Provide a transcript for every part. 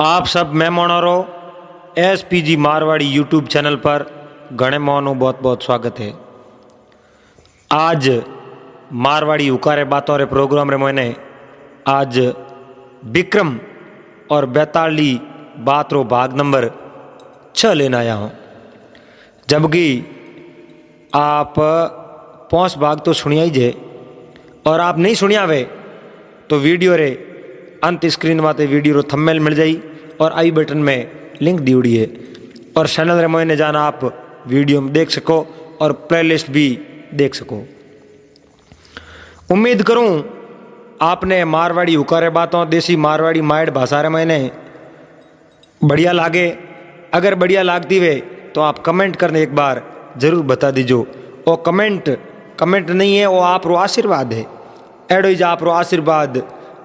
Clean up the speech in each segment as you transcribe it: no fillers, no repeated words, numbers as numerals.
आप सब मेहमानों SPG मारवाड़ी यूट्यूब चैनल पर घणे मोहनों बहुत बहुत स्वागत है। आज मारवाड़ी हुकारे बातों रे प्रोग्राम रे मैंने आज विक्रम और बेताली बात रो भाग नंबर 6 लेना आया हूँ। जबकि आप 5 भाग तो सुनिया ही जे, और आप नहीं सुनिया वे तो वीडियो रे अंत स्क्रीन माते वीडियो रो थंबनेल मिल जाई और आई बटन में लिंक दी उड़ी है, और चैनल रे मोने जाना आप वीडियो में देख सको और प्लेलिस्ट भी देख सको। उम्मीद करूं आपने मारवाड़ी हुकारे बातों देसी मारवाड़ी माइड भाषा रे मैंने बढ़िया लागे। अगर बढ़िया लागती वे तो आप कमेंट करने एक बार जरूर बता दीजो। वो कमेंट नहीं है, वो आप रो आशीर्वाद है। एडो ही आप रो आशीर्वाद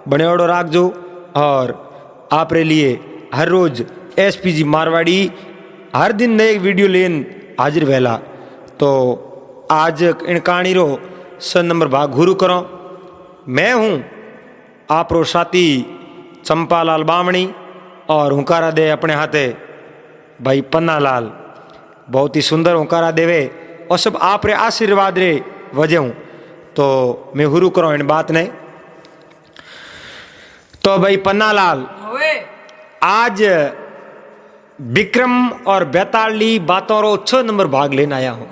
बने ओडो राखजो, और आप रे लिए हर रोज SPG मारवाड़ी हर दिन नए वीडियो लेन हाजिर वेला। तो आज इन कहानी रो 6 नंबर भाग गुरु करो। मैं हूँ आप रो साथी चंपालाल बामणी, और हुंकारा दे अपने हाथे भाई पन्ना लाल। बहुत ही सुंदर हुंकारा देवे और सब आप रे आशीर्वाद रे वजह हूँ। तो मैं गुरु करो इन बात ने। तो भाई पन्ना लाल, आज विक्रम और बेताली बातों रो 6 नंबर भाग लेने आया हूँ।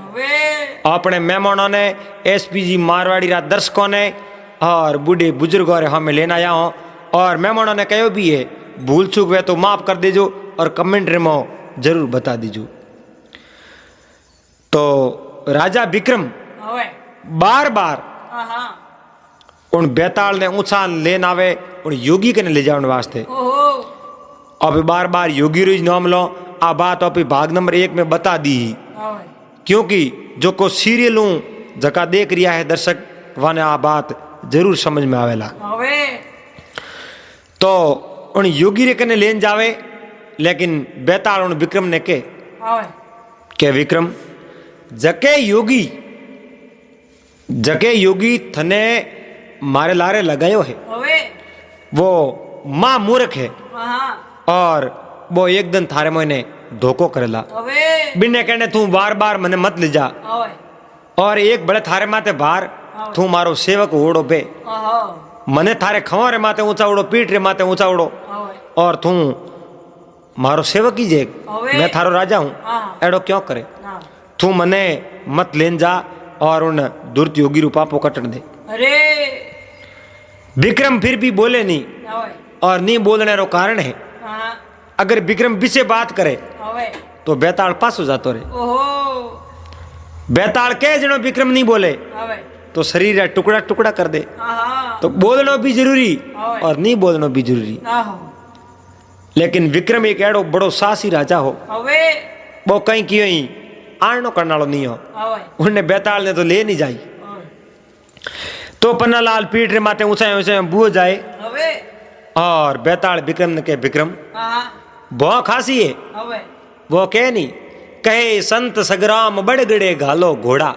अपने मेहमानों ने SPG मारवाड़ी रा दर्शकों ने और बूढ़े बुजुर्गों रे हमें लेने आया हूँ। और मेहमानों ने कहो भी है, भूल चूक हुए तो माफ कर दीजो और कमेंट रे में जरूर बता दीजो। तो राजा विक्रम बार बार उन बेताल ने ऊंचा लेन आवे उन योगी के ने ले जाने वास्ते। अब बार बार योगी रोज नाम लो। आ बात अभी भाग नंबर 1 में बता दी, क्योंकि जो को सीरियल हूं जका देख रिया है दर्शक वाने आ बात जरूर समझ में आवेला। तो उन योगी रे कने लेन जावे, लेकिन बेताल उन विक्रम ने के विक्रम जके योगी थने मारे लारे लगायो है वो मां मूर्ख है, और वो एक दिन थारे मोने धोखो करेला। बिने कहने तू बार बार मने मत ले जा, और एक बड़े थारे माते बार तू मारो सेवक ओड़ो पे मने थारे खवा रे माते ऊंचा उड़ो, पीठ रे माते ऊंचा उड़ो, और तू मारो सेवक ही जे, मैं थारो राजा हूं। एड़ो क्यों करे? तू मने मत लेन जा और उन दुर्त योगी रूपा पो कटन दे। विक्रम फिर भी बोले नहीं, और नहीं बोलने रो कारण है, अगर विक्रम पीछे बात करे तो बेताल पास हो जातो रे। बेताल के जनो विक्रम नहीं बोले तो शरीर टुकड़ा टुकड़ा कर दे। तो बोलना भी जरूरी और नहीं बोलना भी जरूरी। लेकिन विक्रम एक एड़ो बड़ो साहसी राजा हो, वो कहीं की आणनो करना नहीं हो। उन्हें बेताल ने तो ले नहीं जाई। तो पन्ना लाल पीठ रे माते ऊंचा बुओ जाए, और बेताल विक्रम ने के विक्रम बहुत खासी है। वो कह नहीं कहे संत सग्राम बड़ गड़े घालो घोड़ा,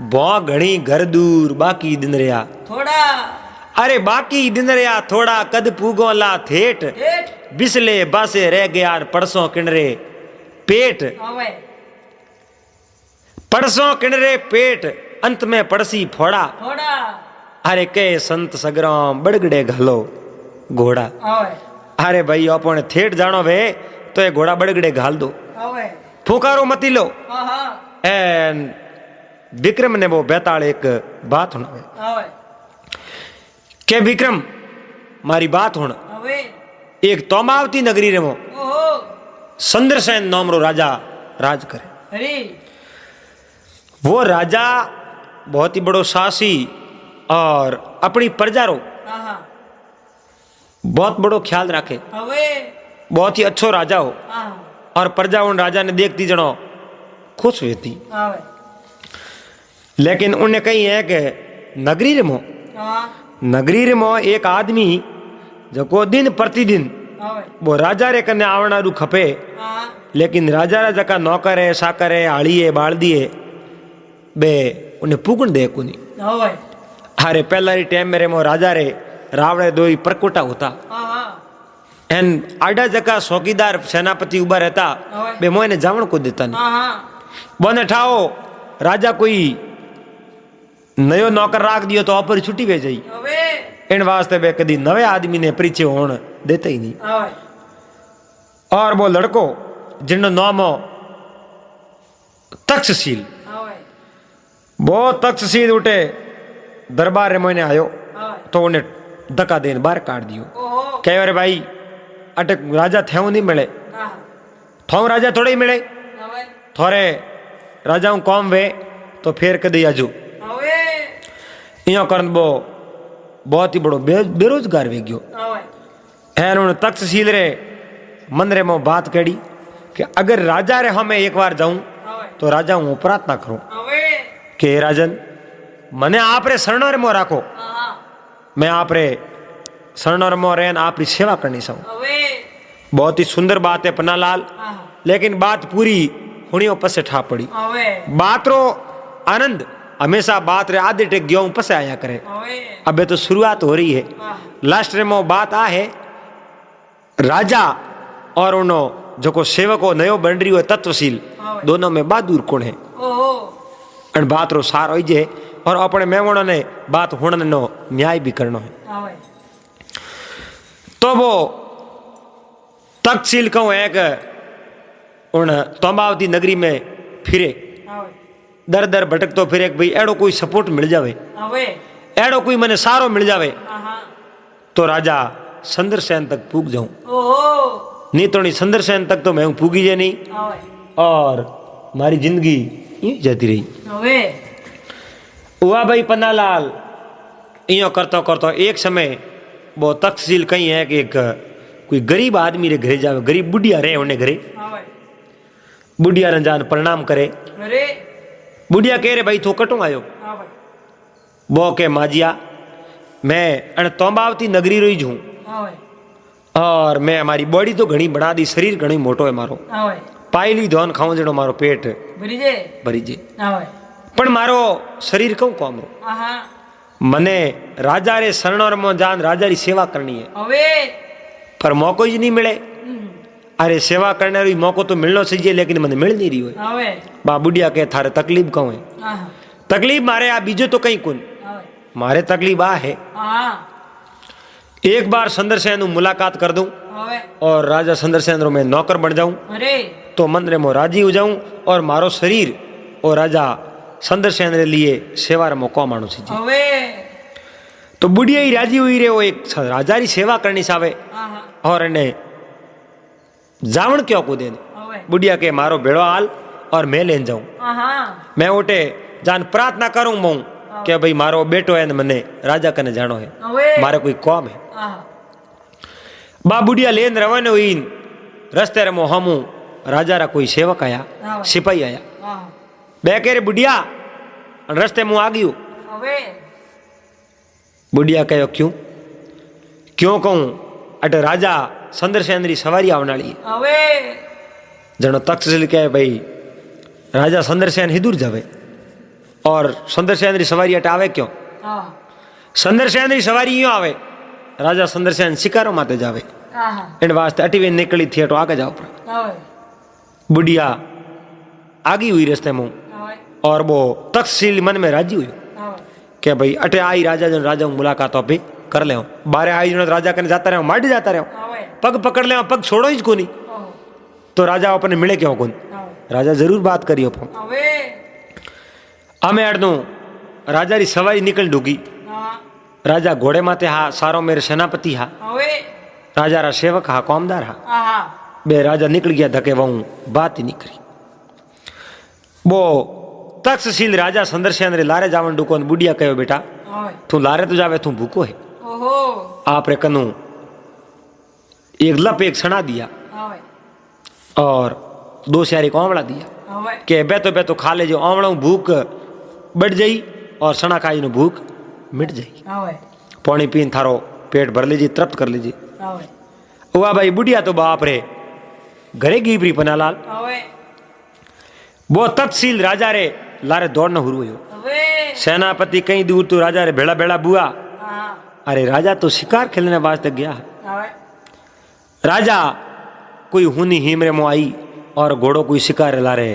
बहुत घनी घर दूर बाकी दिन रहा थोड़ा। अरे बाकी दिन रहा थोड़ा, कद पूगोला थेट बिसले बासे रह गया परसों किनरे पेट। परसों किनरे पेट अंत में पड़सी फोड़ा। अरे के संत सग्राम बड़गड़े घालो घोड़ा। अरे भाई अपन थेट जानो वे तो ये घोड़ा बड़गड़े घाल दो, फुकारो मती लो। एंड विक्रम ने वो बेताल एक बात होना के विक्रम मारी बात होना। एक तोमावती नगरी रे मो संद्रसेन नाम रो राजा राज करे। वो राजा बहुत ही बड़ो साहसी और अपनी प्रजा रो बहुत बड़ो ख्याल रखे। बहुत ही अच्छो राजा हो, और प्रजा उन राजा ने देखती जनो खुश हुई थी। लेकिन उन्हें कही है कि नगरी रे मो एक आदमी जो दिन प्रतिदिन वो राजा रे कने आवना रू खपे, लेकिन राजा रा जका नौकर है साकर है आड़ी है बालदी है बे उन्हें पुगण दे कुनी। अरे पहला री टाइम मेरे मो राजा रे रावड़े दो ही परकोटा होता, एन आडा जका चौकीदार सेनापति उभा रहता बे मोने जावण को देता नहीं बोने ठाओ राजा कोई नयो नौकर राख दियो तो ऑपर छुट्टी वे जाई इन वास्ते बे कदी नवे आदमी ने परिचय होण देता ही नहीं। और वो लड़को जिन्नो नाम हो तक्षशील वो तक्षशील उठे दरबार रे मोने आयो तो उन्हें धक्का देन बाहर काट दियो कहे अरे भाई अटक राजा थे नहीं मिले थो राजा थोड़े ही मिले थोड़े राजाओं कौम वे तो फिर कदी आजू यो करन वो बहुत ही बड़ो बेरोजगार वे गयो एन उन तक्षशील रे मन रे मो बात कड़ी कि अगर राजा रे हमें एक बार जाऊं तो राजा हूं प्रार्थना करूं कि राजन मने आप रे शरण मो राखो मैं आप रे शरण मो रहन आपकी सेवा करनी चाहूं। बहुत ही सुंदर बात है पन्नालाल लेकिन बात पूरी हुणियों पसे ठा पड़ी बात रो आनंद हमेशा बात रे आधे टेक गयो पसे आया करे अबे तो शुरुआत हो रही है लास्ट रे मो बात आ है राजा और उनो जो को सेवक हो नयो बन रही हो तत्वशील दोनों में बहादुर कौन है और बात रो सार हो जे और अपने मेहमानों ने बात होने नो न्याय भी करना है तो वो तक्षशील कहूँ एक उन तोंबावती नगरी में फिरे दर दर भटकतो फिरे भाई एड़ो कोई सपोर्ट मिल जावे एड़ो कोई मने सारो मिल जावे तो राजा संदरसेन तक पूग जाऊं नहीं तो नहीं संदरसेन तक तो मैं पूगी जे नहीं और मारी जिंदगी यूं जाती रही हुआ भाई पन्नालाल यो करतो करतो एक समय वो तक्षशील कहीं है कि एक कोई गरीब आदमी रे घरे जावे गरीब बुढ़िया रहे उन्हें घरे बुढ़िया ने जान प्रणाम करे बुढ़िया कह रे भाई थो कटू आयो वो के माजिया मैं अण तोंबावती नगरी रही हूँ और मैं हमारी बॉडी तो घनी बना दी शरीर घनी मोटो है मारो पायली धोन खाऊं जड़ो मारो पेट भरी जे पण मारो शरीर क्यों कम रो मने राजा रे शरण में जान राजा री सेवा करनी है पर मौको ही नहीं मिले अरे सेवा करने री मौको तो मिलना चाहिए लेकिन मने मिल नहीं रही है बा बुढ़िया के थारे तकलीफ कहूं है तकलीफ मारे आ बीजो तो कहीं कुन मारे तकलीफ आ है एक बार संदरसेन मुलाकात कर दूं और राजा संदरसेन रो मैं नौकर बन जाऊं तो मन रे मो राजी हो जाऊं और मारो शरीर और राजा संदरसेन रे लिए सेवा रे मौका मानो चाहिए तो बुढ़िया ही राजी हुई रे वो एक राजा री सेवा करनी चाहे और इन्हें जावण क्यों को देने बुढ़िया के मारो भेड़ो हाल और मैं लेन जाऊं मैं उठे जान प्रार्थना करूं मऊ कि भाई मारो बेटो है मने राजा कने जानो है मारे कोई कौम है बा बुढ़िया लेन रवाने हुई रस्ते रे मोहमू राजा रा कोई सेवक आया सिपाही आया बे कह रे बुढ़िया रस्ते मुँह आ गयू बुढ़िया कहो क्यों क्यों कहूं अटे राजा संदरसेन री सवारी आने वाली है जनो तक्षशील कहे भाई राजा संदरसेन ही दूर जावे और संदरसेन री सवारी अटे आवे क्यों संदरसेन री सवारी यूं आवे राजा संदरसेन शिकारो माते जावे इन वास्ते अटी निकली थी तो आगे जाओ बुढ़िया आगी हुई रस्ते में और वो तक्षशील मन में राजी हुई कि भाई अटे आई राजा जन राजा मुलाकात अभी कर ले बारे आई जन राजा कने जाता रहो माटी जाता रहो पग पकड़ ले पग छोड़ो ही को नहीं तो राजा अपने मिले क्यों कौन राजा जरूर बात करियो हमें अड़ू राजा री सवारी निकल डूगी राजा घोड़े माते हा सारो मेरे सेनापति हा राजा रा सेवक हा कौमदार हा बे राजा निकल गया धके वहू बात ही नहीं करी वो तक्षशील राजा संदरसेन रे लारे जावन डुको बुढ़िया कहो बेटा तू लारे तो जावे तू भूखो है आप रे कनु एक लप एक सना दिया और दो स्यारी को आंवला दिया के बेतो खा ले जो आंवला भूख बढ़ जाई और सना खाई नु भूख मिट जाई पानी पीन थारो पेट भर लीजिए तृप्त कर लीजिए हुआ भाई बुढ़िया तो बाप रे घरे गीबरी पन्नालाल वो तक्षशील राजा रे लारे दौड़ना हुरु हो सेनापति कहीं दूर तो राजा रे भेड़ा भेड़ा बुआ अरे राजा तो शिकार खेलने वास्ते गया राजा कोई हुनी हिमरे मो आई और घोड़ो कोई शिकार लारे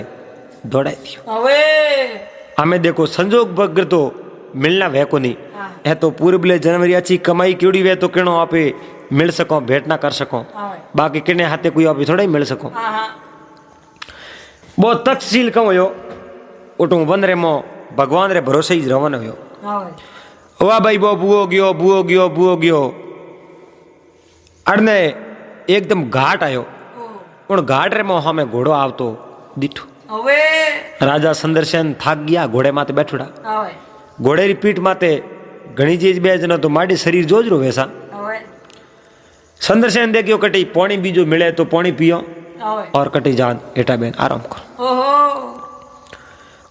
दौड़ाई दियो। हमें देखो संजोग बगर तो मिलना वे को नहीं है, तो पूर्व जनवरी अच्छी कमाई क्योड़ी वे तो किणो आपे मिल सको, भेंट ना कर सको, बाकी किने हाथे कोई आप थोड़ा ही मिल सको। बहुत तकसील कहो यो उठू वन रे मो भगवान रे भरोसे ही रवन हो। वाह भाई वो बुओ गयो अड़ने एकदम घाट आयो, उन घाट रे मो हमें घोड़ो आवतो दिठो। राजा संदर्शन थाक गया, घोड़े माते बैठोड़ा, घोड़े री पीठ माते घणी चीज बेच न तो माड़ी शरीर जोज रो वैसा। संदर्शन देखियो कटी पानी बीजो मिले तो पानी पियो और कटी जान एटा बेन आराम करो।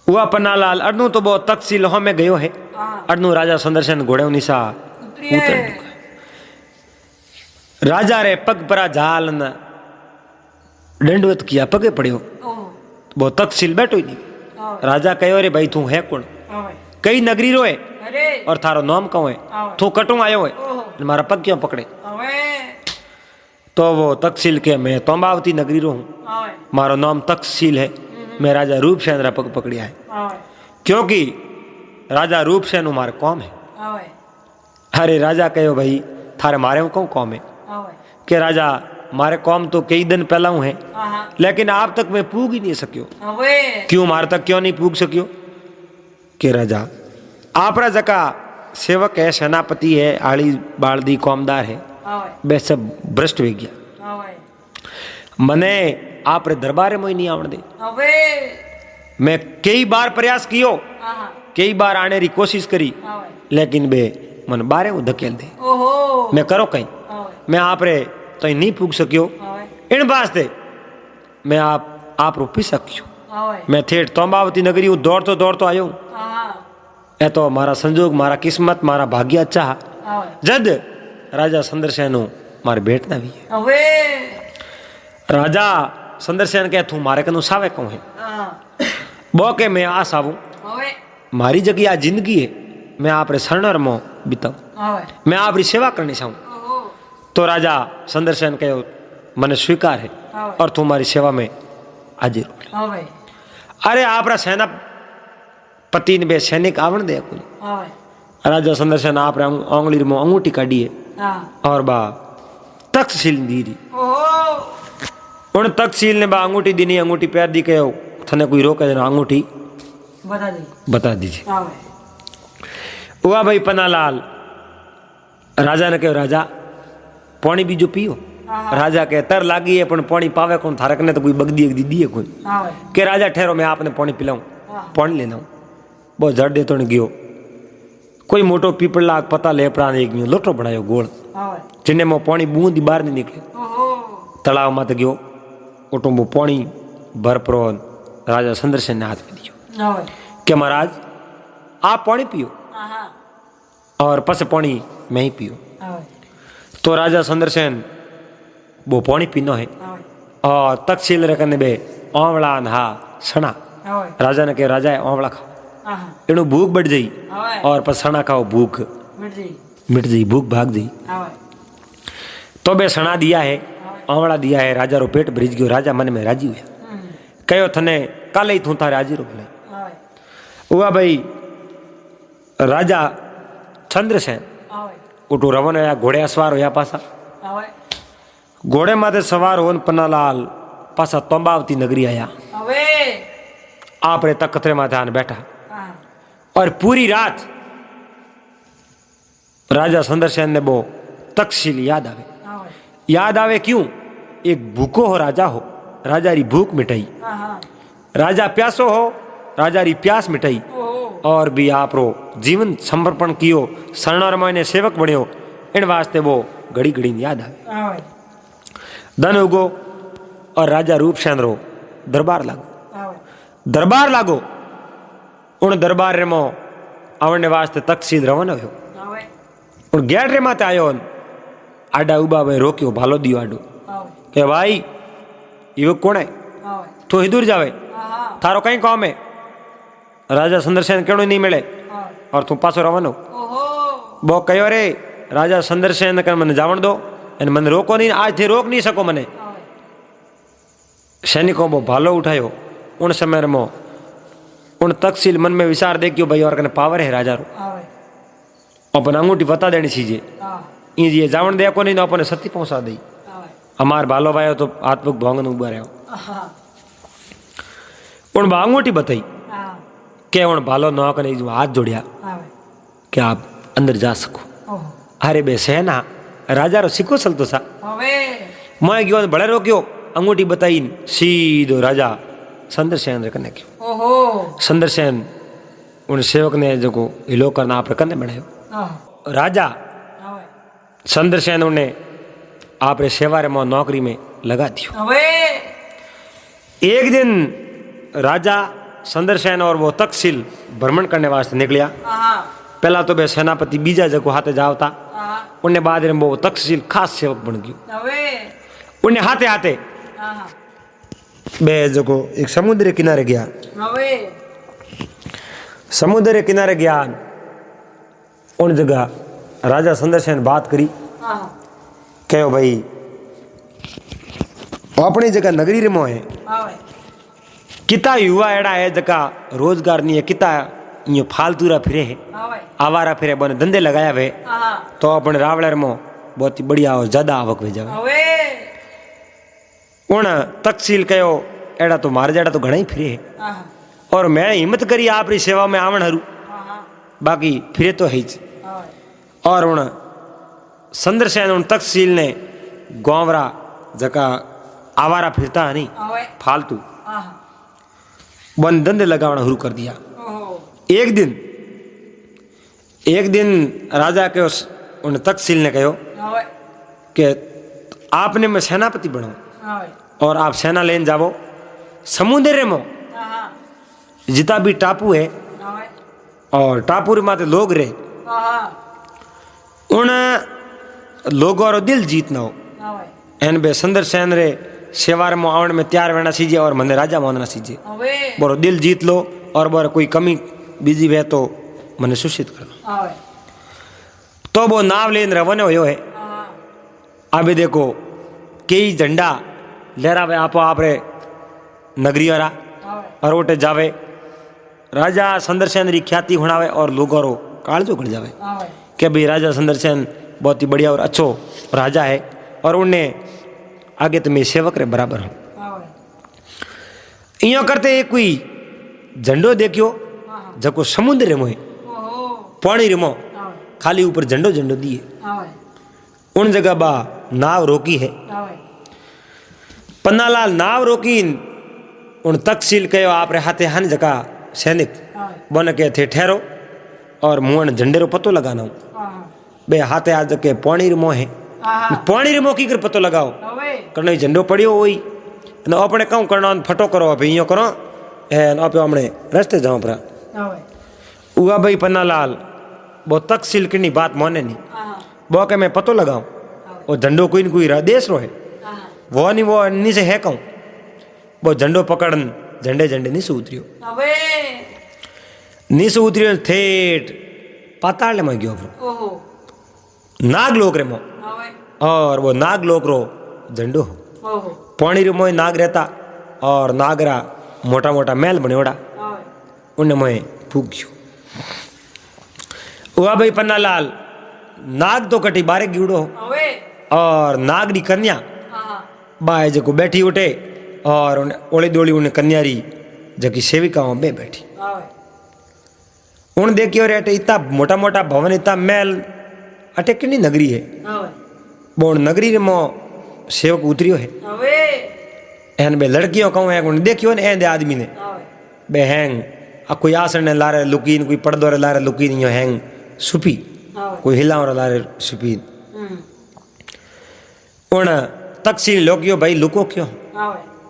हुआ पन्नालाल अड़नू तो बहुत तकसील हमें गयो है। अड़नू राजा संदर्शन घोड़े निशा उतर राजा रे पग परा झाल न दंडवत किया, पगे पड़ियो, बहुत तकसील बैठो ही नहीं। राजा कहो रे भाई तू है कौन, कई नगरी रो है और थारो नाम कहो है, तू कटू आयो है, मारा पग क्यों पकड़े। तो वो तकसील के मैं तोम्बावती नगरी रो हूँ, मारो नाम तकसील है, मैं राजा रूपसेन रा पग पकड़िया है, क्योंकि राजा रूपसेन मारे कौम है। अरे राजा कहो भाई थारे मारे कौन कौम है, के राजा मारे कौम तो कई दिन पहला हूँ है, लेकिन आप तक मैं पूग ही नहीं सकियो। क्यों मारे तक क्यों नहीं पूग सकियो, के राजा आपरा जका सेवक है, सेनापति है, आली बालदी कौमदार है, बे सब भ्रष्ट हो गया। मने आप रे दरबारे में नहीं आवन दे। मैं कई बार प्रयास कियो, कई बार आने री कोशिश करी, लेकिन बे मन बारे वो धकेल दे। मैं करो कहीं, मैं आप रे तो नहीं पूग सकियो, इन वास्ते मैं आप रो पी सकियो। मैं ठेठ तोम्बावती नगरी हूँ दौड़तो आयो। ए तो मारा संजोग, मारा किस्मत, मारा भाग्य अच्छा जद राजा संदर्शन मारे भेंट ना भी है। राजा संदर्शन कह तू मारे कनु सावे कहूँ है, बो के मैं आ सावू, मारी जगह आ जिंदगी है, मैं आप रे शरणर मो बिताऊ, मैं आप री सेवा करनी चाहूँ। तो राजा संदर्शन कहो मने स्वीकार है और तुम्हारी सेवा में हाजिर हो। अरे आप रा सेनापति ने बे सैनिक आवण दे कुल। राजा संदर्शन आप रे आंगली में अंगूठी काढ़ी है और बा तकसील दी दी। उन तकसील ने बा अंगूठी दी, अंगूठी पैर दी, कहो थने कोई रोके देना, अंगूठी बता दीजिए। हुआ भाई पन्नालाल राजा ने कहो राजा पानी बीजो पियो। राजा के तर लागी है पण पानी पावे कौन, थारक ने तो कोई बगदी एक दी है कोई, के राजा ठहरो मैं आपने पानी पिलाऊं, पानी लेना हूं। बहुत झड़ दे तो ने गयो, कोई मोटो पीपल लाग पता ले प्राण एक लोटो बनायो गोल, जिन्हें मो पानी बूंद बाहर नहीं निकले, तलाव मत गयो, ओटो वो पानी भर परो राजा संदर्शन ने हाथ में दियो, के महाराज आप पानी पियो और पस पानी मैं ही पियो। तो राजा संदर्शन वो पानी पीनो है और तकसील रखने बे आंवला नहा सना। राजा ने कहा राजा आंवला खाओ, इनो भूख बढ़ जाई और पर सना खाओ भूख मिट जाई, भूख भाग जाई। तो बे सना दिया है, आंवला दिया है, राजा रो पेट भरीज गयो। राजा मन में राजी हुआ, कहो थने कल ही तू थारे हाजिर हो भले। हुआ भाई राजा चंद्रसेन उठो रवन होया, घोड़े सवार होया, पासा घोड़े माथे सवार होन पन्नालाल पासा तोम्बावती नगरी आया। आप रे तख्ते माथे आन बैठा और पूरी रात राजा संदर्शन ने वो तकसील याद आवे क्यों, एक भूखो हो राजा हो, राजा री भूख मिटाई, राजा प्यासो हो, राजा री प्यास मिटाई, और भी आप रो जीवन समर्पण कियो, शरणर में सेवक बन्यो, इन वास्ते वो घड़ी घड़ी याद आवे। धन उगो और राजा रूपसेन रो दरबार लागो, उन दरबार रे मो आवने वास्ते तकसील रवन हो, उन गेट रे माते आयो, आडा उबा भाई रोक्यो, भालो दियो आडो, के भाई युवक कौन है, तू दूर जावे, थारो कहीं काम है। राजा संदर्शन केड़ो नहीं मिले और तू पासो रवन हो। वो कहो रे राजा संदर्शन कर मन जावण दो, અને મને રોકો નહીં, આજથી રોક નહીં શકો મને. सैनिकों वो भालो उठायो. उन समय में उन तकसील मन में विचार देखियो भाई और कने पावर है राजा रो. अपन अंगूठी बता देनी चीजें ये जावन दे को नहीं ना अपने सती पहुंचा दी. हमार भालो भाई तो हाथ पग भांगन उबा रहो. उन अंगूठी बताई के उन भालो न कने हाथ जोड़िया कि आप अंदर जा सको. अरे बे सेना राजा रो सिको चलतो सा. मैं गयो बड़े रोक्यो अंगूठी बताई सीधो राजा संदरसेन रे कने क्यों. संदरसेन उन सेवक ने जो को हिलो करना आप कने बनायो. राजा संदरसेन उन्हें आप सेवा रे नौकरी में लगा दियो. एक दिन राजा संदरसेन और वो तकसील भ्रमण करने वास्ते निकलिया. पहला तो बे सेनापति बीजा जगह हाथे जावता. उन्हें बाद में वो तकसील खास सेवक बन गयो. उन्हें हाथे हाथे बे जगो एक समुद्र किनारे गया. समुद्र किनारे गया उन जगह राजा संदरसेन बात करी कहो भाई अपनी जगह नगरी में है किता युवा एड़ा है जगह रोजगार नहीं है. किता ये फालतूरा फिरे है आवारा फिरे बने धंधे लगाया वे तो अपने रावलर में बहुत ही बढ़िया और ज्यादा आवक हो जावे. उन तकसील कहो एड़ा तो मार जाड़ा तो घना ही फिरे है और मैं हिम्मत करी आपरी सेवा में आवण हरू बाकी फिरे तो है. और उन संदरसेन उन तकसील ने गांवरा जका आवारा फिरता नहीं फालतू बन धंधे लगाना शुरू कर दिया. एक दिन राजा के उन तकसील ने कहो कि आपने मैं सेनापति बनाऊं और आप सेना लेन जाओ समुद्र में जितना भी टापू है और टापू रे माते लोग रहे उन लोगों रो दिल जीतना हो. एन बे संदरसेन रे सेवार में आवण में तैयार रहना सीजे और मने राजा मानना सीजे. बोरो दिल जीत लो और बोर कोई कमी बीजी वे तो मने सूचित करना. तो वो नाव लेन रवाना होयो है. अभी देखो कई झंडा लहरावे आपो आपरे नगरी वाला और ओटे जावे. राजा संदरसेन री ख्याति हुणावे और लोगों रो कालजो कर जावे कि भाई राजा संदरसेन बहुत ही बढ़िया और अच्छो राजा है और उन्हें आगे तो मैं सेवक रे बराबर हूँ. इं करते एक कोई झंडो देखियो जको समुद्र में पानी रिमो खाली ऊपर झंडो झंडो दिए. उन जगह बा नाव रोकी है. पन्नालाल नाव रोकी उन तकसील कहो आप हाथे हन जगह सैनिक बन के थे ठहरो और मुँह झंडे रो पतो लगाना बे हाथे आज के पानी रिमो है. पानी रिमो की कर पतो लगाओ करना झंडो पड़ियो वही अपने कहूँ करना फटो करो अभी यो करो आप हमने रस्ते जाओ परा. उगा भाई पन्नालाल वो तकसील की बात माने नहीं. वो के मैं पतो लगाऊं वो झंडो कोई न कोई देश रो है वो नहीं वो नीचे है कहूँ वो झंडो पकड़न झंडे झंडे नीचे उतरियो. नीचे उतरियो ठेठ पाताल में गयो नाग लोक रे मो और वो नाग लोक रो झंडो पानी रे मोय नाग रहता और नागरा मोटा मोटा महल बनेड़ा उन्हें मोय फूक गयो. हुआ भाई पन्नालाल नाग तो कटी बारे गिवड़ो और नाग री कन्या बाय जो बैठी उठे और ओली दोली उन्हें कन्या री जकी सेविका बे बैठी. उन देखियो रे अटे इतना मोटा मोटा भवन इतना महल अटे कितनी नगरी है. वो नगरी मो सेवक उतरियो है. एन बे लड़कियों कहूँ है देखियो ने एंदे आदमी ने बे हैंग कोई आसन ने लारे लुकीन कोई पर्दो रे लारे लुकीन यो हैंग सुपी कोई हिलाव रे लारे सुपी. उन तकसील लोगियो भाई लुको क्यों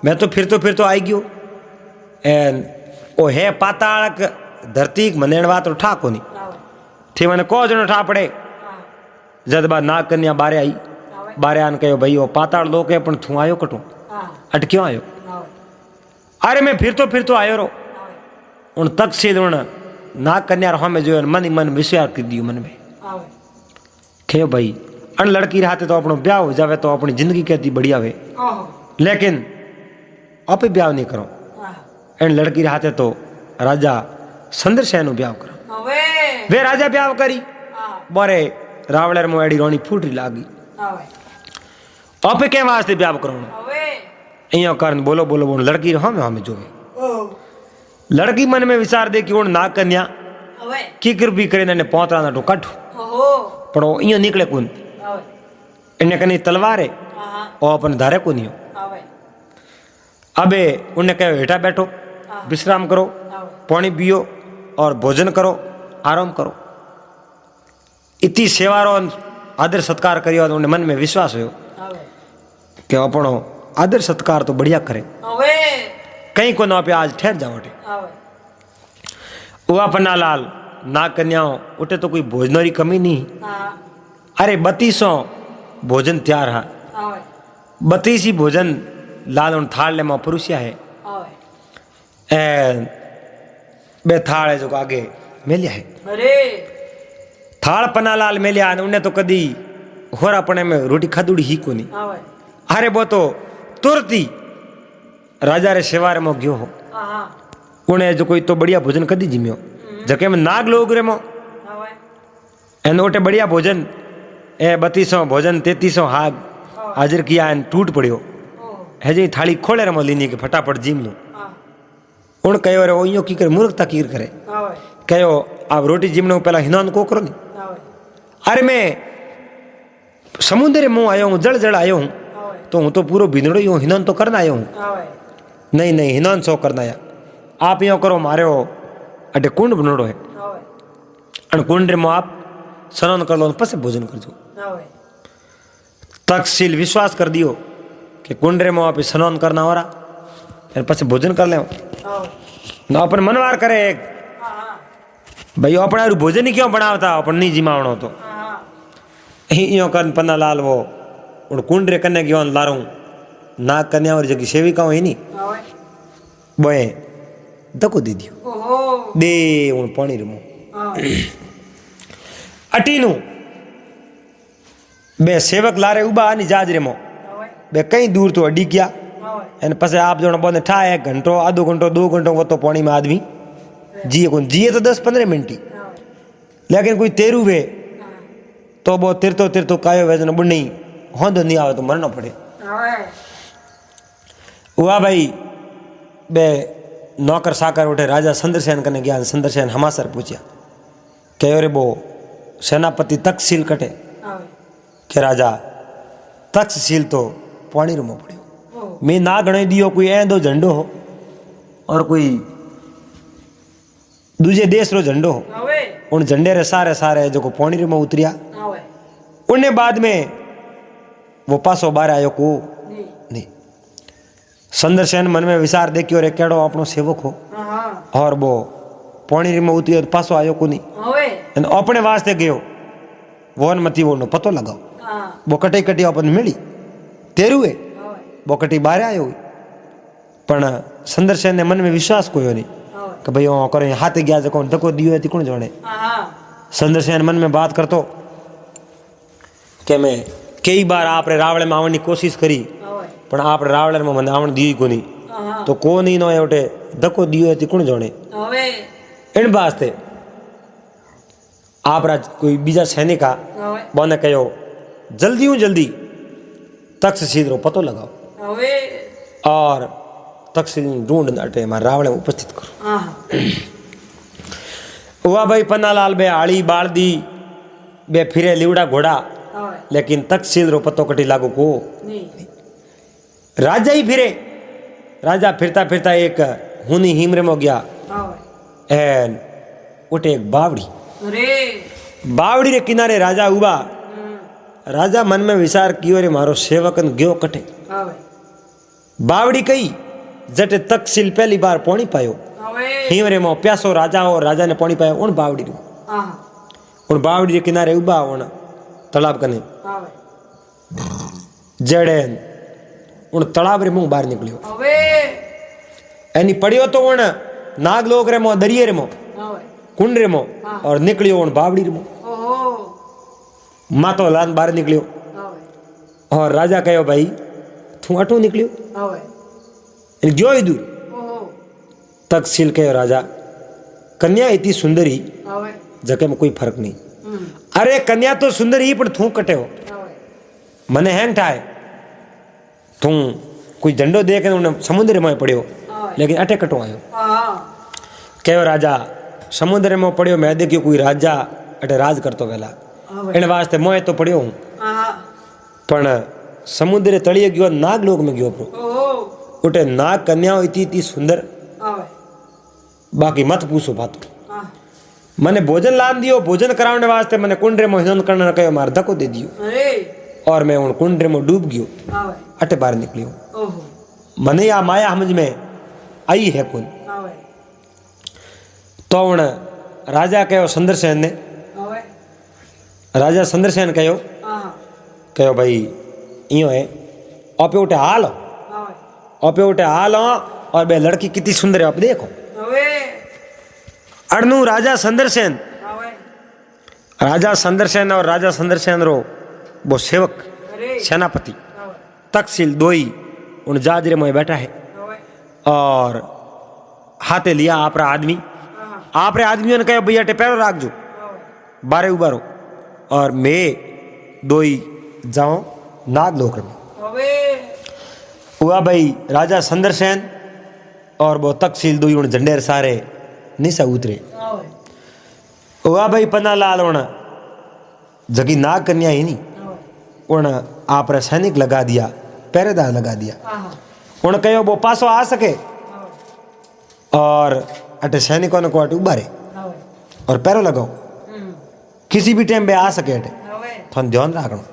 मैं तो फिर तो आई गयो एन ओ है पाताल धरती मनेणवा तो ठा कोनी थी मैंने को जनो ठा पड़े. जद बाद नाग कन्या बारे आई बारे आन कहो भाई वो पाताल लोग है पण थू आयो कटू अट क्यों आयो. अरे मैं फिर तो आयो रो. उन तकसील उन नाग कन्या रो में जो मन ही मन विश्वास कर दियो मन में कहो भाई अन लड़की रहते तो अपनो ब्याह हो जावे तो अपनी जिंदगी कहती बढ़िया वे, लेकिन आप ब्याह नहीं करो। एन लड़की रहते तो राजा संदरसेन ब्याह करो। वे राजा ब्याह करी बोरे रावण में एडी रोनी फूटरी लागी। आप के वास्ते ब्याह करो इं कारण बोलो बोलो बोलो लड़की हमें हमें जो लड़की मन में विचार दे कि ना कन्या की भी करे पोतरा ना काठू पर इं निकले कौन इन कने तलवार है और अपन धारे को नहीं हो। अबे उन्हें कहो हेठा बैठो विश्राम करो पानी पियो और भोजन करो आराम करो। इतनी सेवारो आदर सत्कार करियो तो उन्हें मन में विश्वास हो कि अपनो आदर सत्कार तो बढ़िया करे कहीं को ना पे आज ठहर जाओ। वह पन्ना लाल ना कन्याओं उठे तो कोई भोजन की कमी नहीं। अरे 3200 भोजन तैयार है 32 भोजन लाल उन थाल में परोसिया है बे थाल है जो आगे मेलिया है। अरे थाल पन्ना लाल मेलिया उन्हें तो कदी होर अपने में रोटी खादुड़ी ही को नहीं। अरे वो तो तुरती राजा रे सेवार में गयो हो उन्हें जो कोई तो बढ़िया भोजन कदी जिम्यो जके में नाग लोग रे मो एन ओटे बढ़िया भोजन 3200 भोजन 3300 हाग हाजिर किया एन टूट पड़ियो है जी थाली खोले रमो लीनी के फटाफट जिम लो उन कहो रे ओयो की करे मूर्खता की करे कहो आप रोटी जिमने पहला हिनान को करो नहीं। अरे मैं समुद्र में आयो हूँ जड़ जड़ आयो हूँ तो हूँ तो पूरा भिंदड़ो ही हूँ हिनान तो करना आयो हूँ नहीं नहीं हिनान सो करना या आप यो करो मारे हो अटे कुंड बनोड़ो है अन कुंड में आप स्नान कर लो पसे भोजन कर दो। तक्षशिल विश्वास कर दियो कि कुंडरे में आप स्नान करना हो रहा पसे भोजन कर ले ना अपन मनवार करे एक भाई अपना भोजन ही क्यों बनावता अपन नहीं जिमावनो तो यो कर पन्ना लाल वो उन कुंडरे कन्या की लारू ना कन्या और जगी सेविका ही नहीं बोए धक्को दे दियो दे उन पानी रमो अटीनू बे सेवक लारे उबा आनी जाज रेमो बे कई दूर तो अडी गया एन पसे आप जो बोने ठा 1 घंटो आधो घंटो 2 घंटो वो तो पानी में आदमी जिए तो 10-15 मिनट ही लेकिन कोई तेरू वे तो वो तिरतो तिरतो कायो वेजन बुढ़ी होंद नहीं आवे तो मरना पड़े। हुआ भाई बे नौकर साकर उठे राजा संदरसेन कने गया संदरसेन हमासर पूछया कहो रे बो सेनापति तक्षशिल कटे के राजा तक्षशिल तो पानी रुमो पड़ियो मैं ना गणे दियो कोई दो झंडो हो और कोई दूजे देश रो झंडो हो उन झंडे रे सारे सारे जो को पानी में उतरिया उन्हें बाद में वो पासो बाहर आयो को नहीं। संदरसेन मन में विचार देखियो रे केड़ो अपनो सेवक हो और वो पानी में उतरियो पासो आयो को नहीं अपने वास्ते गयो वो मती वो पतो लगाओ वो कटी कटी अपन मिली तेरू है वो कटी बाहर आयो पण संदरसेन ने मन में विश्वास कोयो नहीं कि भाई ओ करे हाथे गया जो धक्को दियो है कौन जाने। संदरसेन मन में बात करतो कि मैं कई बार आप रावण में आवन की कोशिश करी पण आप रावण में मन आवन दी को नहीं तो को नहीं नो उठे धक्को दियो है कौन जाने। इन वास्ते आप कोई बीजा सैनिक बोने कहो जल्दी तक्षशिल रो पतो लगाओ और तक्षशिल ढूंढ अटे रावण उपस्थित करो। हुआ भाई पन्ना लाल बे आड़ी बाल दी बे फिरे लिवड़ा घोड़ा लेकिन तक्षशिल रो पतो कटी लागू को राजा ही फिरे। राजा फिरता फिरता एक हुनी हिमरे में गया एन उठे एक बावड़ी बावड़ी रे किनारे राजा उबा राजा मन में विचार कियो रे मारो सेवकन गयो कटे बावड़ी कही जटे तक्षशिल पहली बार पानी पायो हिमरे में प्यासो राजा हो राजा ने पानी पाया उन बावड़ी के किनारे उबा उन तालाब कने जड़े उन तालाब रे मुंह बाहर निकलियो एनी पड़ियो तो उन नाग लोग रे मो दरिये रे मो कुंड रे मो और निकलियो उन बावड़ी रे मो मातो लान बाहर निकलियो और राजा कहो भाई तू अटो निकलियो जो ही दूर तक्षशिल कहो राजा कन्या इतनी सुंदरी जके में कोई फर्क नहीं। अरे कन्या तो सुंदर ही पर थू कटे हो मने हैंग ठाए तू कोई झंडो दे के उन्हें समुद्र में पड़ियो लेकिन अटे कटो आयो। कहो राजा समुद्र में पड़ियो मैं देखियो कोई राजा अटे राज करतो वेला इन वास्ते मोए तो पड़ियो हूँ पण समुद्र तळिए गयो नागलोक में गयो प्रो उठे नाग कन्या इतनी सुंदर बाकी मत पूछो बात मने भोजन लान दियो भोजन कराने वास्ते मैंने कुंडरे में हिनन करने कहो मार धक्को दे दियो और मैं उन कुंडरे में डूब गयो अटे बाहर निकलियो मने या माया समझ में आई है कौन तो उन राजा कहो सुंदरसेन ने राजा सुंदरसेन कहो भाई इो है ओपे उठे हाल और बे लड़की कितनी सुंदर है आप देखो अड़नू राजा सुंदरसेन और राजा सुंदरसेन रो वो सेवक सेनापति तक्षशिल दोई उन जाजरे में बैठा है और हाथे लिया आपरा आदमियों ने कहा भैया टेपेरो राख जो बारे उबारो और मैं दोई जाऊं नागलोक में हुआ भाई राजा सुंदरसेन और वो तक्षशिल दोई उन झंडेर सारे निशा उतरे हुआ भाई पन्नालाल उन जगी नाग कन्या ही नहीं उन आप सैनिक लगा दिया पहरेदार लगा दिया उन कहो वो पासो आ सके और अटे सैनिकों ने को अटे उबारे और पैरो लगाओ किसी भी टाइम पे आ सके अटे थोड़ा ध्यान रखना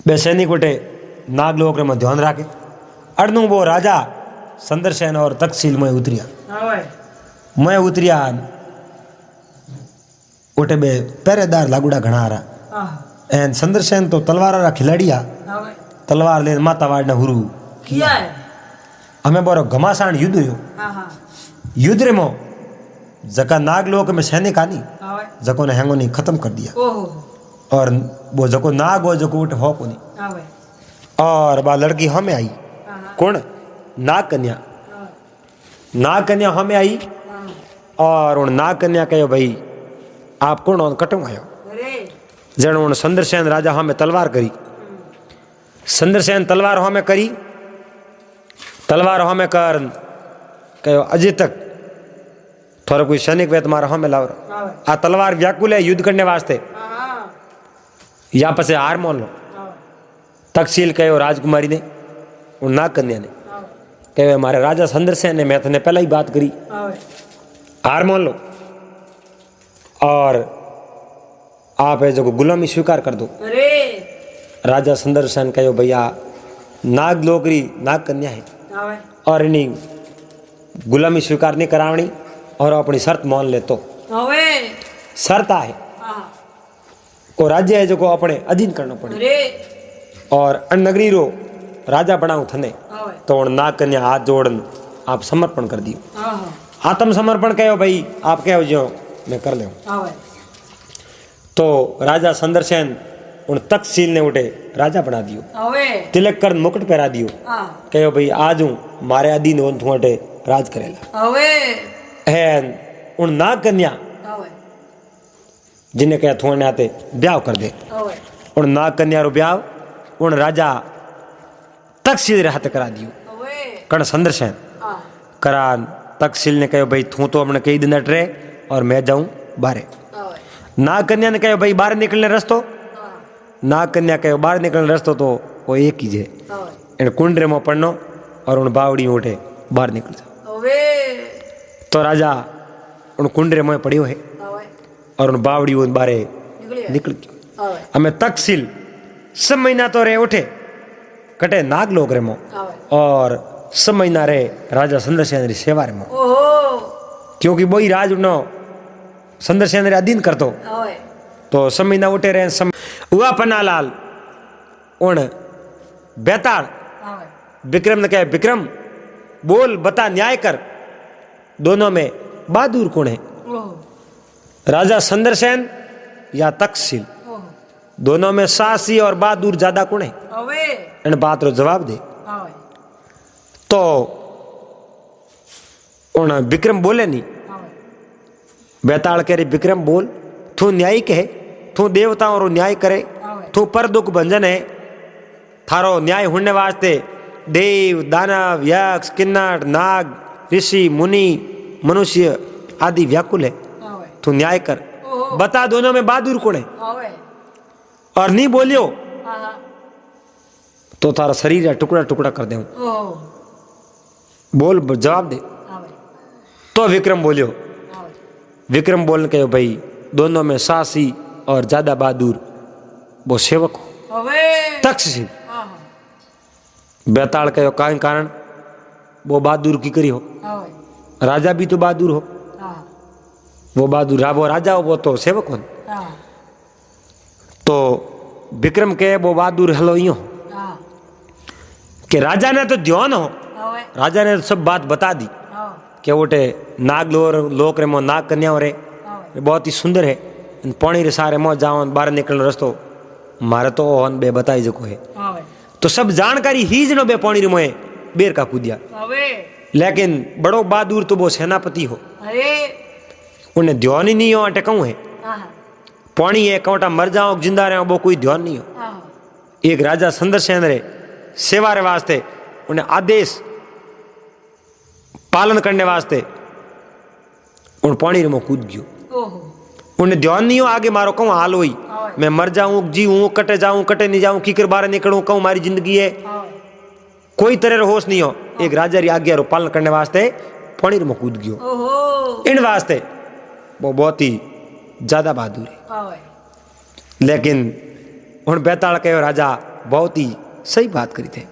बे सैनिक उठे नागलोक में ध्यान रखे अड़नू वो राजा सुंदरसेन और तक्षशिल में उतरिया उठे बे पहरेदार लागूड़ा घना रहा एन सुंदरसेन तो तलवार खिलाड़िया तलवार ले माता वाड़ ने हुरू किया हमें बोरो घमासान युद्ध हो युद्ध रे मो जका नागलोक में सैनिक आनी जको ने हैंगो नहीं खत्म कर दिया और वो जको नाग हो जको उठ हो को नहीं और बा लड़की हमें आई कौन नाग कन्या हमें आई और उन नाग कन्या कहो भाई आप कौन और कटो आयो जन उन सुंदरसेन राजा हमें तलवार करी सुंदरसेन तलवार हमें करी तलवार हमें कर कहो अजय तक थोड़ा कोई सैनिक वे तुम्हारा हमें लाओ आ तलवार व्याकुल है युद्ध करने वास्ते या पसे हार मान लो तक्षशिल कहो राजकुमारी ने उन नाग कन्या ने कहो हमारे राजा सुंदरसेन ने मैं तने पहला ही बात करी हार मान लो और आप है जो गुलामी स्वीकार कर दो राजा सुंदरसेन कहो भैया नाग लोकरी नाग कन्या है और इन्हीं गुलामी स्वीकार नहीं करावनी और अपनी शर्त मान ले तो शर्त है वो राज्य है जो को अपने अधीन करना पड़े और नगरी रो राजा बनाऊ थने तो नाग कन्या हाथ जोड़न आप समर्पण कर दियो आत्म समर्पण कहो भाई आप कहो जो मैं कर ले तो राजा सुंदरसेन उन तक्षशिल ने उठे राजा बना दियो तिलक कर मुकुट पहरा दियो कहो भाई आज हूँ मारे अधीन हो तू अटे राज करेला है उन नाग कन्या जिन्हें कहा थोड़े आते ब्याह कर दे उन नाग कन्या रो ब्याह उन राजा तक्षशिल रे हाथ करा दियो कर्ण सुंदरसेन करा तक्षशिल ने कहो भाई तू तो अपने कई दिन अटरे और मैं जाऊं बारे नाग कन्या ने कहो भाई बाहर निकलने रस्तो नाग कन्या कहो बाहर निकलने रस्तो तो वो एक ही है इन कुंडरे में पड़नो और उन बावड़ी में उठे बाहर निकल जाओ तो राजा उन कुंडरे में पड़ियो है और उन बावड़ी उन बारे निकल गयो हमें तक्षशिल सब महीना तो रे उठे कटे नाग लोग रे मो और सब महीना रे राजा सुंदरसेन री सेवा रे मो क्योंकि वही राज उनो सुंदरसेन रे अधीन करतो तो सब महीना उठे रहे सम हुआ पन्नालाल उन बेताड़ विक्रम ने कहा विक्रम बोल बता न्याय कर दोनों में बहादुर कौन है राजा सुंदरसेन या तक्षशिल दोनों में साहसी और बहादुर ज्यादा कौन है? इन बात रो जवाब दे। तो उन विक्रम बोले नहीं। बेताल कह रहे विक्रम बोल, तू न्यायिक है, तू देवताओं रो न्याय करे, तू पर दुख भंजन है, थारो न्याय होने वास्ते देव दानव यक्ष किन्नर नाग ऋषि मुनि मनुष्य आदि व्याकुल है, तू न्याय कर, बता दोनों में बहादुर कौन है? और नहीं बोलियो तो थारा शरीर टुकड़ा टुकड़ा कर दे, बोल जवाब दे। तो विक्रम बोलियो, विक्रम बोलने के भाई दोनों में साहसी और ज्यादा बहादुर वो सेवक हो तक्षशिला। बेताल कहो काई कारण वो बहादुर की करी हो, राजा भी तो बहादुर हो, वो बहादुर वो राजा हो वो तो सेवक हो। तो विक्रम के वो बहादुर हलो यो कि राजा ने तो ध्यान हो, राजा ने तो सब बात बता दी कि वोटे नाग लोक रे मो नाग कन्या रे बहुत ही सुंदर है, पानी रे सारे मो जाओ बाहर निकलने रस्तो मारे तो हन बे बताई जको है। तो सब जानकारी ही जनो बे पानी रे मोए बेर का कूदिया, लेकिन बड़ो बहादुर तो वो सेनापति हो, उन्हें ध्यान ही नहीं हो अटे कहूं है पानी है कौटा मर जाओ जिंदा रहो वो कोई ध्यान नहीं हो। एक राजा संदर्शन रे सेवा रे वास्ते उन्हें आदेश पालन करने वास्ते उन पानी रे मो कूद गयो, उन्हें ध्यान नहीं हो आगे मारो कहूं हाल हुई, मैं मर जाऊं जीऊं कटे जाऊं कटे नहीं जाऊं कीकर बाहर निकलूं कहूं मारी जिंदगी है, कोई तरह होश नहीं हो। एक राजा री आज्ञा रो पालन करने वास्ते पानी रे मो कूद गयो, इन वास्ते वो बहुत ही ज्यादा बहादुर है। लेकिन उन बेताल के राजा बहुत ही सही बात करी थे,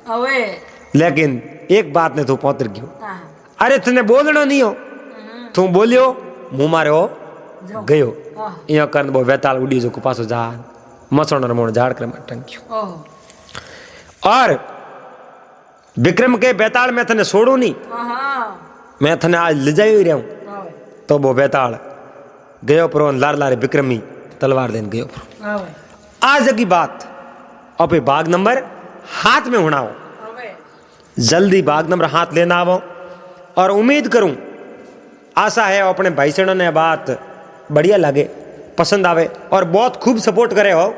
लेकिन एक बात ने तू पौतर गयो, अरे तने बोलनो नहीं हो, तू बोलियो मुंह मारे हो गयो, यो करन वो बेताल उड़ी जो पासो जा मसण रमोण झाड़ कर टंक्यो। और विक्रम के बेताल मैं तने छोड़ू नहीं, मैं तने आज ले जाई रहूं। तो वो बेताल गयो पर लार लारे विक्रमी तलवार देन गयो पर। आज की बात अब बाग नंबर हाथ में होना हो, जल्दी बाग नंबर हाथ लेना आवो। और उम्मीद करूं आशा है अपने भाई सैनों ने बात बढ़िया लगे पसंद आवे और बहुत खूब सपोर्ट करे हो।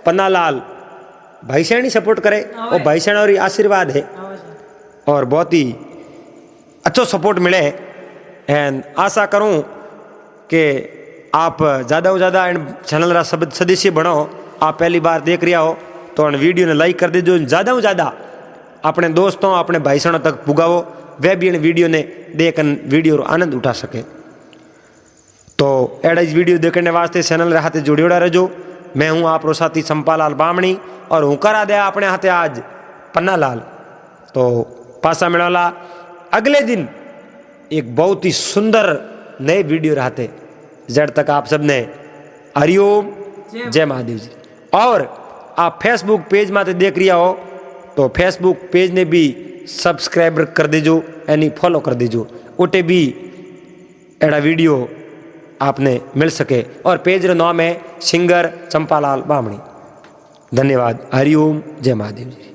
पन्नालाल भाई सैन ही सपोर्ट करे और भाई सैन और आशीर्वाद है और बहुत ही अच्छो सपोर्ट मिले है। एंड आशा करूं कि आप ज़्यादा से ज़्यादा इन चैनल रा सदस्य बनो। आप पहली बार देख रहा हो तो इन वीडियो ने लाइक कर दीजिए, ज़्यादा से ज़्यादा अपने दोस्तों अपने भाई सैनों तक पुगावो, वे भी इन वीडियो ने देख वीडियो रो आनंद उठा सके। तो एड़ा इस वीडियो देखने वास्ते चैनल रे हाथे जुड़ियोड़ा रहो। मैं हूँ आप रो साथी चंपालाल बामणी और हूँ करा दे अपने हाथे आज पन्नालाल। तो पासा मिला अगले दिन एक बहुत ही सुंदर नए वीडियो रहते, जब तक आप सबने हरिओम जय महादेव जी। और आप फेसबुक पेज में देख रहा हो तो फेसबुक पेज ने भी सब्सक्राइब कर दीजो यानी फॉलो कर दीजो, उटे भी एड़ा वीडियो आपने मिल सके। और पेज रो नाम है सिंगर चंपालाल बामणी। धन्यवाद। हरिओम जय महादेव जी।